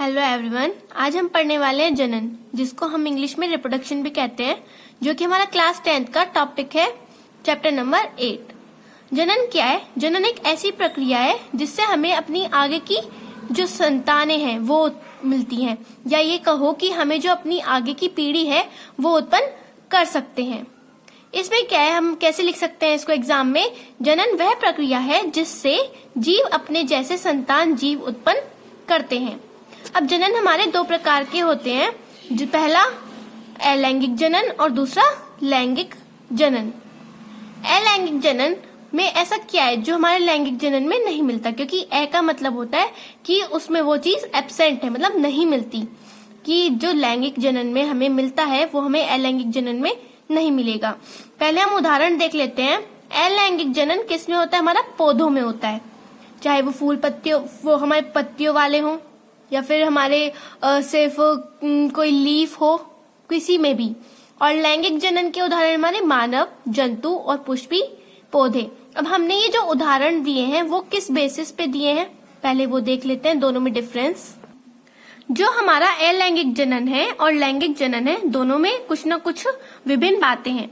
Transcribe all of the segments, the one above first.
Hello everyone, आज हम पढ़ने वाले हैं जनन, जिसको हम इंग्लिश में रिप्रोडक्शन भी कहते हैं, जो कि हमारा क्लास 10th का टॉपिक है, चैप्टर नंबर 8। जनन क्या है? जनन एक ऐसी प्रक्रिया है जिससे हमें अपनी आगे की जो संतानें हैं वो मिलती हैं, या ये कहो कि हमें जो अपनी आगे की पीढ़ी है वो उत्पन्न कर सकते हैं। इसमें क्या है, हम कैसे लिख सकते हैं इसको एग्जाम में? जनन वह प्रक्रिया है जिससे जीव अपने जैसे संतान जीव उत्पन्न करते हैं। अब जनन हमारे दो प्रकार के होते हैं, जो पहला अलैंगिक जनन और दूसरा लैंगिक जनन। अलैंगिक जनन में ऐसा क्या है जो हमारे लैंगिक जनन में नहीं मिलता, क्योंकि ए का मतलब होता है कि उसमें वो चीज एब्सेंट है, मतलब नहीं मिलती। कि जो लैंगिक जनन में हमें मिलता है वो हमें अलैंगिक जनन में नहीं मिलेगा। पहले हम उदाहरण देख लेते हैं। अलैंगिक जनन किस में होता है? हमारा पौधों में होता है, चाहे वो फूल पत्तियों वो हमारे पत्तियों वाले हों, या फिर हमारे सिर्फ कोई लीफ हो, किसी में भी। और लैंगिक जनन के उदाहरण हमारे मानव, जंतु और पुष्पी पौधे। अब हमने ये जो उदाहरण दिए हैं वो किस बेसिस पे दिए हैं, पहले वो देख लेते हैं, दोनों में डिफरेंस। जो हमारा अलैंगिक जनन है और लैंगिक जनन है, दोनों में कुछ न कुछ विभिन्न बातें हैं।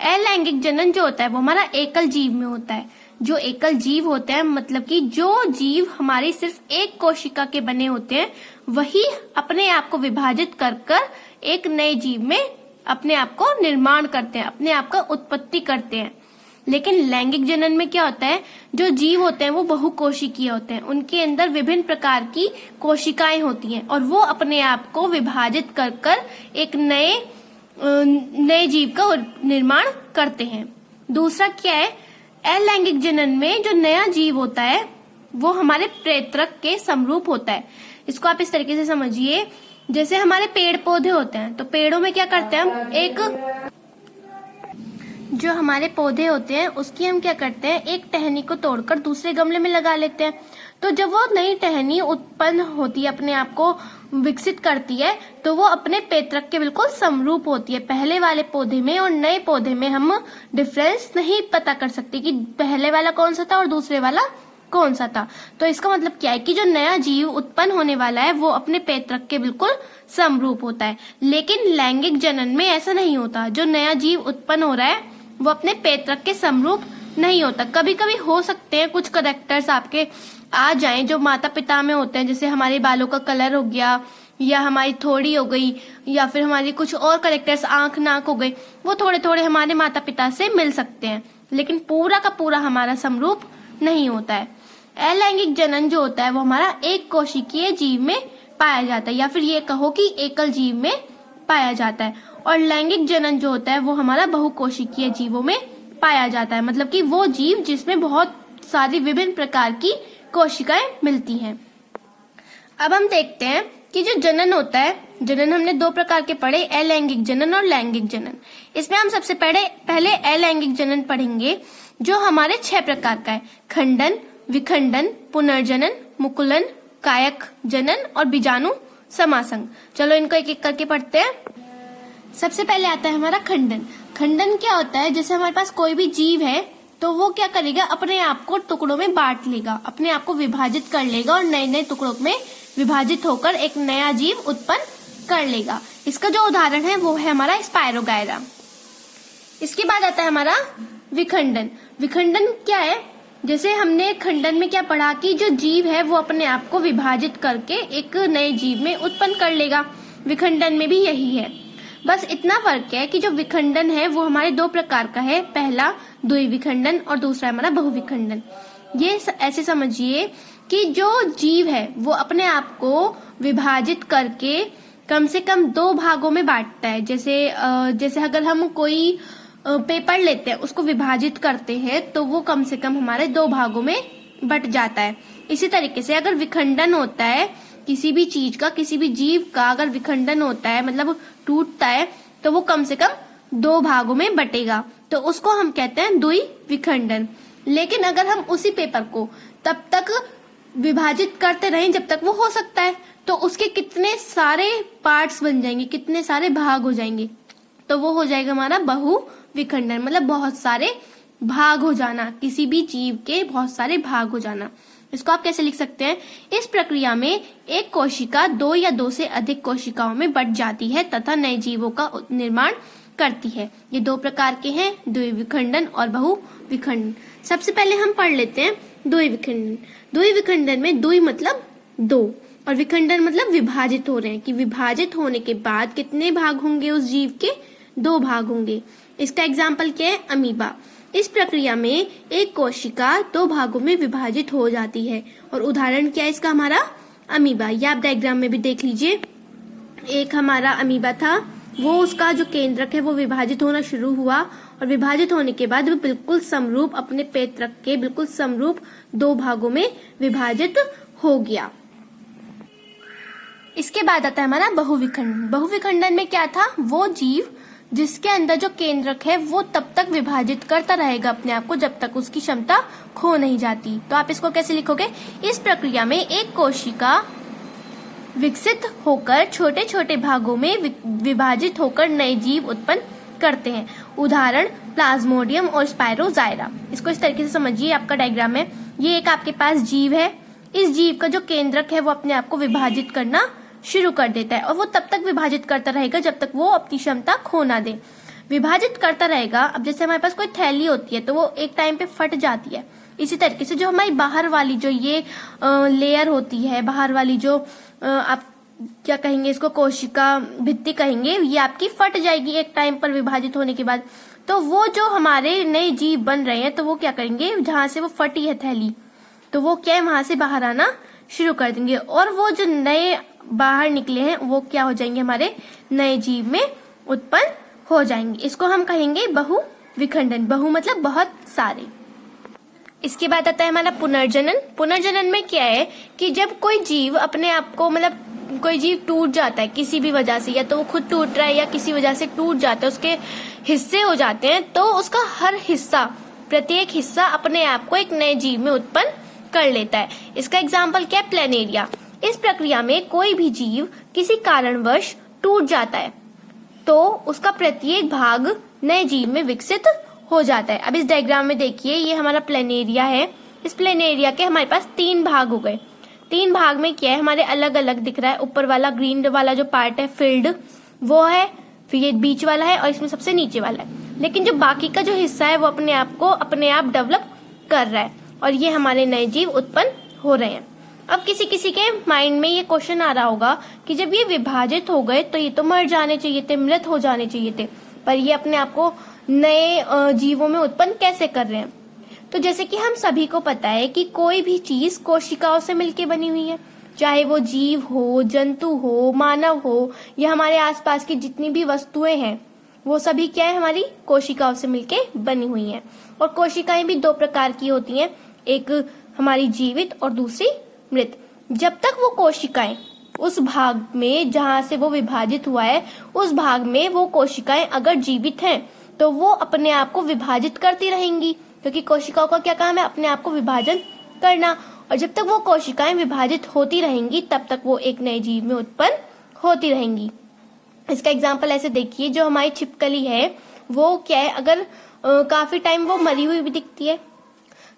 अलैंगिक जनन जो होता है वो हमारा एकल जीव में होता है। जो एकल जीव होते हैं, मतलब कि जो जीव हमारी सिर्फ एक कोशिका के बने होते हैं, वही अपने आप को विभाजित कर कर एक नए जीव में अपने आप को निर्माण करते हैं, अपने आप का उत्पत्ति करते हैं। लेकिन लैंगिक जनन में क्या होता है, जो जीव होते हैं वो बहुकोशिकीय होते हैं, उनके अंदर विभिन्न प्रकार की कोशिकाएं होती हैं और वो अपने आप को विभाजित कर कर एक नए जीव का निर्माण करते हैं। दूसरा क्या है, अलैंगिक जनन में जो नया जीव होता है वो हमारे प्रेतरक के समरूप होता है। इसको आप इस तरीके से समझिए, जैसे हमारे पेड़ पौधे होते हैं, तो पेड़ों में क्या करते हैं हम, एक जो हमारे पौधे होते हैं उसकी हम क्या करते हैं, एक टहनी को तोड़कर दूसरे गमले में लगा लेते हैं। तो जब वो नई टहनी उत्पन्न होती है, अपने आप को विकसित करती है, तो वो अपने पेतरक के बिल्कुल समरूप होती है। पहले वाले पौधे में और नए पौधे में हम डिफरेंस नहीं पता कर सकते कि पहले वाला कौन सा था और दूसरे वाला कौन सा था। तो इसका मतलब क्या है कि जो नया जीव उत्पन्न होने वाला है वो अपने पेतरक के बिल्कुल समरूप होता है। लेकिन लैंगिक जनन में ऐसा नहीं होता। जो नया जीव उत्पन्न हो रहा है वो अपने पेतरक के समरूप नहीं होता। कभी कभी हो सकते हैं कुछ करेक्टर्स आपके आ जाएं जो माता पिता में होते हैं, जैसे हमारे बालों का कलर हो गया, या हमारी थोड़ी हो गई, या फिर हमारी कुछ और करेक्टर्स आंख नाक हो गई, वो थोड़े थोड़े हमारे माता पिता से मिल सकते हैं, लेकिन पूरा का पूरा हमारा समरूप नहीं होता है। अलैंगिक जनन जो होता है वो हमारा एक कोशिकीय जीव में पाया जाता है, या फिर ये कहो कि एकल जीव में पाया जाता है। और लैंगिक जनन जो होता है वो हमारा बहुकोशिकीय जीवों में पाया जाता है, मतलब कि वो जीव जिसमें बहुत सारी विभिन्न प्रकार की कोशिकाएं मिलती हैं। अब हम देखते हैं कि जो जनन होता है, जनन हमने दो प्रकार के पढ़े, अलैंगिक जनन और लैंगिक जनन। इसमें हम सबसे पहले अलैंगिक जनन पढ़ेंगे, जो हमारे 6 प्रकार का है: खंडन, विखंडन, पुनर्जनन, मुकुलन, कायक जनन और बीजाणु समासंग। चलो इनको एक एक करके पढ़ते हैं। सबसे पहले आता है हमारा खंडन। खंडन क्या होता है, जैसे हमारे पास कोई भी जीव है तो वो क्या करेगा, अपने आप को टुकड़ों में बांट लेगा, अपने आप को विभाजित कर लेगा और नए नए टुकड़ों में विभाजित होकर एक नया जीव उत्पन्न कर लेगा। इसका जो उदाहरण है वो है हमारा स्पायरोगायरा। इसके बाद आता है हमारा विखंडन। विखंडन क्या है, जैसे हमने खंडन में क्या पढ़ा कि जो जीव है वो अपने आप को विभाजित करके एक नए जीव में उत्पन्न कर लेगा। विखंडन में भी यही है, बस इतना फर्क है कि जो विखंडन है वो हमारे 2 प्रकार का है। पहला द्विविखंडन और दूसरा हमारा बहुविखंडन। ये ऐसे समझिए कि जो जीव है वो अपने आप को विभाजित करके कम से कम 2 भागों में बांटता है। जैसे अगर हम कोई पेपर लेते हैं, उसको विभाजित करते हैं, तो वो कम से कम हमारे 2 भागों में बट जाता है। इसी तरीके से अगर विखंडन होता है किसी भी चीज का, किसी भी जीव का अगर विखंडन होता है, मतलब टूटता है, तो वो कम से कम 2 भागों में बटेगा, तो उसको हम कहते हैं द्विविखंडन। लेकिन अगर हम उसी पेपर को तब तक विभाजित करते रहें जब तक वो हो सकता है, तो उसके कितने सारे पार्ट्स बन जाएंगे, कितने सारे भाग हो जाएंगे, तो वो हो जाएगा हमारा बहुविखंडन, मतलब बहुत सारे भाग हो जाना, किसी भी जीव के बहुत सारे भाग हो जाना। इसको आप कैसे लिख सकते हैं? इस प्रक्रिया में एक कोशिका 2 या 2 से अधिक कोशिकाओं में बंट जाती है तथा नए जीवों का निर्माण करती है। ये 2 प्रकार के हैं, द्विविखंडन और बहुविखंडन। सबसे पहले हम पढ़ लेते हैं द्विविखंडन। द्विविखंडन में द्वि मतलब 2 और विखंडन मतलब विभाजित हो रहे हैं, कि विभाजित होने के बाद कितने भाग होंगे उस जीव के? 2 भाग होंगे। इसका एग्जाम्पल क्या है? अमीबा। इस प्रक्रिया में एक कोशिका 2 भागों में विभाजित हो जाती है। और उदाहरण क्या है इसका? हमारा अमीबा। ये आप डायग्राम में भी देख लीजिए। एक हमारा अमीबा था, वो उसका जो केंद्रक है वो विभाजित होना शुरू हुआ और विभाजित होने के बाद वो बिल्कुल समरूप अपने पेत्रक के बिल्कुल समरूप 2 भागों में विभाजित हो गया। इसके बाद आता है हमारा बहुविखंडन। बहुविखंडन में क्या था? वो जीव जिसके अंदर जो केंद्रक है वो तब तक विभाजित करता रहेगा अपने आप को जब तक उसकी क्षमता खो नहीं जाती। तो आप इसको कैसे लिखोगे? इस प्रक्रिया में एक कोशिका विकसित होकर छोटे छोटे भागों में विभाजित होकर नए जीव उत्पन्न करते हैं। उदाहरण प्लाज्मोडियम और स्पायरोजाइरा। इसको इस तरीके से समझिए, आपका डायग्राम है। ये एक आपके पास जीव है। इस जीव का जो केंद्रक है वो अपने आप को विभाजित करना शुरू कर देता है और वो तब तक विभाजित करता रहेगा जब तक वो अपनी क्षमता खो ना दे। विभाजित करता रहेगा। अब जैसे हमारे पास कोई थैली होती है तो वो एक टाइम पे फट जाती है। इसी तरीके से जो हमारी बाहर वाली जो ये लेयर होती है, बाहर वाली जो आप क्या कहेंगे इसको, कोशिका भित्ति कहेंगे, ये आपकी फट जाएगी एक टाइम पर विभाजित होने के बाद। तो वो जो हमारे नए जीव बन रहे हैं तो वो क्या करेंगे, जहां से वो फटी है थैली तो वो क्या है वहां से बाहर आना शुरू कर देंगे और वो जो नए बाहर निकले हैं वो क्या हो जाएंगे, हमारे नए जीव में उत्पन्न हो जाएंगे। इसको हम कहेंगे बहुविखंडन। बहु मतलब बहुत सारे। इसके बाद आता है हमारा पुनर्जनन। पुनर्जनन में क्या है कि जब कोई जीव अपने आप को मतलब कोई जीव टूट जाता है किसी भी वजह से, या तो वो खुद टूट रहा है या किसी वजह से टूट जाता है, उसके हिस्से हो जाते हैं, तो उसका हर हिस्सा, प्रत्येक हिस्सा अपने आप को एक नए जीव में उत्पन्न कर लेता है। इसका एग्जाम्पल क्या है? प्लेनेरिया। इस प्रक्रिया में कोई भी जीव किसी कारणवश टूट जाता है तो उसका प्रत्येक भाग नए जीव में विकसित हो जाता है। अब इस डायग्राम में देखिए, ये हमारा प्लेनेरिया है। इस प्लेनेरिया के हमारे पास 3 भाग हो गए। 3 भाग में क्या है, हमारे अलग अलग दिख रहा है। ऊपर वाला ग्रीन वाला जो पार्ट है फील्ड वो है, फिर ये बीच वाला है और इसमें सबसे नीचे वाला है। लेकिन जो बाकी का जो हिस्सा है वो अपने आप डेवलप कर रहा है और ये हमारे नए जीव उत्पन्न हो रहे हैं। अब किसी किसी के माइंड में ये क्वेश्चन आ रहा होगा कि जब ये विभाजित हो गए तो ये तो मर जाने चाहिए थे, मृत हो जाने चाहिए थे, पर ये अपने आप को नए जीवों में उत्पन्न कैसे कर रहे हैं? तो जैसे कि हम सभी को पता है कि कोई भी चीज कोशिकाओं से मिलके बनी हुई है, चाहे वो जीव हो, जंतु हो, मानव हो या हमारे आसपास की जितनी भी वस्तुएं हैं वो सभी क्या है, हमारी कोशिकाओं से मिलके बनी हुई हैं। और कोशिकाएं भी 2 प्रकार की होती हैं, एक हमारी जीवित और दूसरी मृत। जब तक वो कोशिकाएं उस भाग में जहां से वो विभाजित हुआ है उस भाग में वो कोशिकाएं अगर जीवित हैं तो वो अपने आप को विभाजित करती रहेंगी, क्योंकि कोशिकाओं का क्या काम है, अपने आप को विभाजन करना। और जब तक वो कोशिकाएं विभाजित होती रहेंगी तब तक वो एक नए जीव में उत्पन्न होती रहेंगी। इसका एग्जाम्पल ऐसे देखिए, जो हमारी छिपकली है वो क्या है, अगर काफी टाइम वो मरी हुई भी दिखती है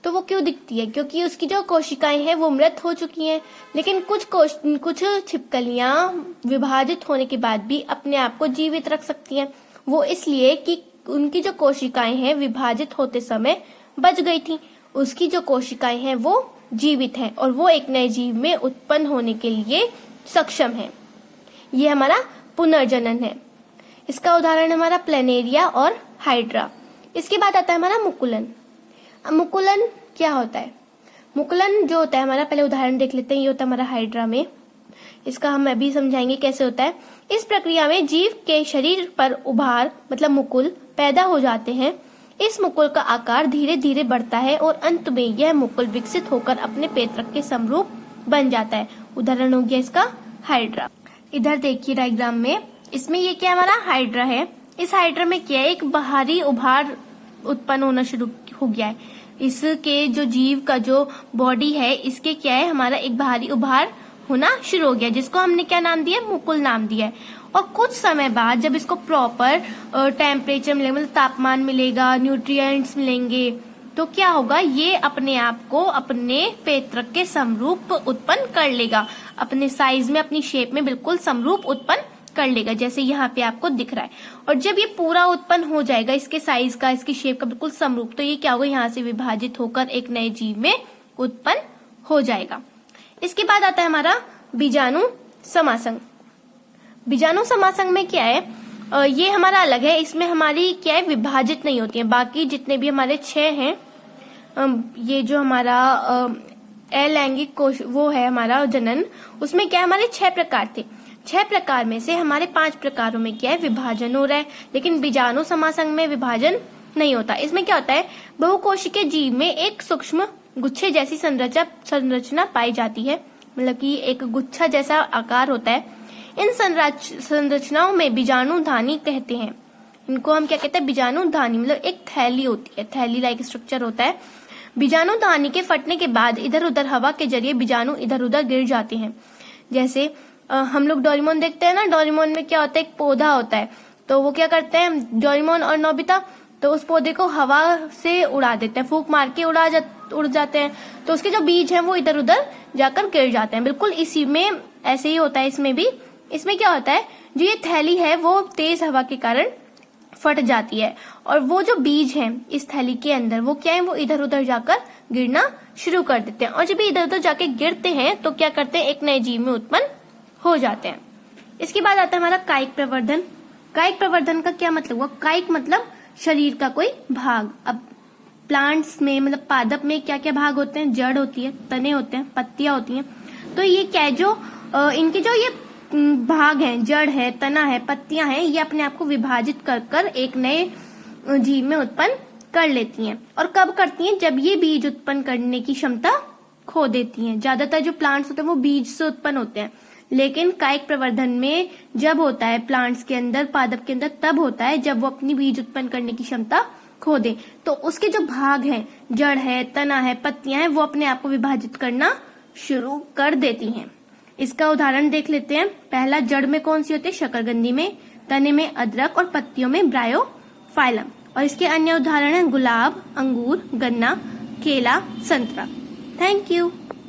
तो वो क्यों दिखती है, क्योंकि उसकी जो कोशिकाएं हैं वो मृत हो चुकी हैं। लेकिन कुछ छिपकलियां विभाजित होने के बाद भी अपने आप को जीवित रख सकती हैं। वो इसलिए कि उनकी जो कोशिकाएं हैं विभाजित होते समय बच गई थी, उसकी जो कोशिकाएं हैं वो जीवित हैं और वो एक नए जीव में उत्पन्न होने के लिए सक्षम है। ये हमारा पुनर्जनन है। इसका उदाहरण हमारा प्लेनेरिया और हाइड्रा। इसके बाद आता है हमारा मुकुलन। मुकुलन क्या होता है? मुकुलन जो होता है हमारा, पहले उदाहरण देख लेते हैं। ये होता है हमारा हाइड्रा में, इसका हम अभी समझाएंगे कैसे होता है। इस प्रक्रिया में जीव के शरीर पर उभार मतलब मुकुल पैदा हो जाते हैं। इस मुकुल का आकार धीरे धीरे बढ़ता है और अंत में यह मुकुल विकसित होकर अपने पेत्रक के समरूप बन जाता है। उदाहरण हो गया इसका हाइड्रा। इधर देखिए डायग्राम में, इसमें ये क्या हमारा हाइड्रा है। इस हाइड्रा में क्या है, एक बाहरी उभार उत्पन्न होना शुरू हो गया है। इसके जो जीव का जो बॉडी है इसके क्या है, हमारा एक बाहरी उभार होना शुरू हो गया, जिसको हमने क्या नाम दिया, मुकुल नाम दिया है। और कुछ समय बाद जब इसको प्रॉपर टेम्परेचर मिलेगा, मतलब तापमान मिलेगा, न्यूट्रिएंट्स मिलेंगे, तो क्या होगा, ये अपने आप को अपने पेत्रक के समरूप उत्पन्न कर लेगा, अपने साइज में अपनी शेप में बिल्कुल समरूप उत्पन्न कर लेगा, जैसे यहाँ पे आपको दिख रहा है। और जब ये पूरा उत्पन्न हो जाएगा इसके साइज का, इसकी शेप का बिल्कुल समरूप, तो ये क्या होगा, यहाँ से विभाजित होकर एक नए जीव में उत्पन्न हो जाएगा। इसके बाद आता है हमारा बीजाणु समासंग। बीजाणु समासंग में क्या है, ये हमारा अलग है, इसमें हमारी क्या है, विभाजित नहीं होती है। बाकी जितने भी हमारे 6 हैं, ये जो हमारा अलैंगिक कोश वो है हमारा जनन, उसमें क्या है, हमारे 6 प्रकार थे। 6 प्रकार में से हमारे 5 प्रकारों में क्या है, विभाजन हो रहा है, लेकिन बीजाणु समासंग में विभाजन नहीं होता। इसमें क्या होता है, बहुकोशिकीय जीव में एक सूक्ष्म गुच्छे जैसी संरचना पाई जाती है, मतलब कि एक गुच्छा जैसा आकार होता है। इन संरचनाओं में बीजाणु धानी कहते हैं। इनको हम क्या कहते हैं, बीजाणु धानी, मतलब एक थैली होती है, थैली लाइक स्ट्रक्चर होता है। बीजाणु धानी के फटने के बाद इधर उधर हवा के जरिए बीजाणु इधर उधर गिर जाते हैं। जैसे हम लोग डोरेमोन देखते हैं ना, डोरेमोन में क्या होता है, एक पौधा होता है, तो वो क्या करते हैं डोरेमोन और नोबिता, तो उस पौधे को हवा से उड़ा देते हैं, फूंक मार के उड़ जाते हैं, तो उसके जो बीज हैं वो इधर उधर जाकर गिर जाते हैं। बिल्कुल इसी में ऐसे ही होता है इसमें भी। इसमें क्या होता है, जो ये थैली है वो तेज हवा के कारण फट जाती है, और वो जो बीज हैं इस थैली के अंदर वो क्या है, वो इधर उधर जाकर गिरना शुरू कर देते हैं। और जब इधर उधर जाके गिरते हैं तो क्या करते हैं, एक नए जीव में उत्पन्न हो जाते हैं। इसके बाद आता है हमारा कायिक प्रवर्धन। कायिक प्रवर्धन का क्या मतलब हुआ, कायिक मतलब शरीर का कोई भाग। अब प्लांट्स में मतलब पादप में क्या क्या भाग होते हैं, जड़ होती है, तने होते हैं, पत्तियां होती हैं। तो ये क्या है, जो इनके जो ये भाग हैं, जड़ है, तना है, पत्तियां हैं, ये अपने आप को विभाजित कर कर एक नए जीव में उत्पन्न कर लेती हैं। और कब करती हैं, जब ये बीज उत्पन्न करने की क्षमता खो देती हैं। ज्यादातर जो प्लांट्स होते हैं वो बीज से उत्पन्न होते हैं, लेकिन कायिक प्रवर्धन में जब होता है प्लांट्स के अंदर, पादप के अंदर, तब होता है जब वो अपनी बीज उत्पन्न करने की क्षमता खो दे, तो उसके जो भाग हैं, जड़ है, तना है, पत्तियां हैं, वो अपने आप को विभाजित करना शुरू कर देती हैं। इसका उदाहरण देख लेते हैं। पहला, जड़ में कौन सी होती है, शकरकंदी में, तने में अदरक और पत्तियों में ब्रायोफाइलम। और इसके अन्य उदाहरण हैं गुलाब, अंगूर, गन्ना, केला, संतरा। Thank you.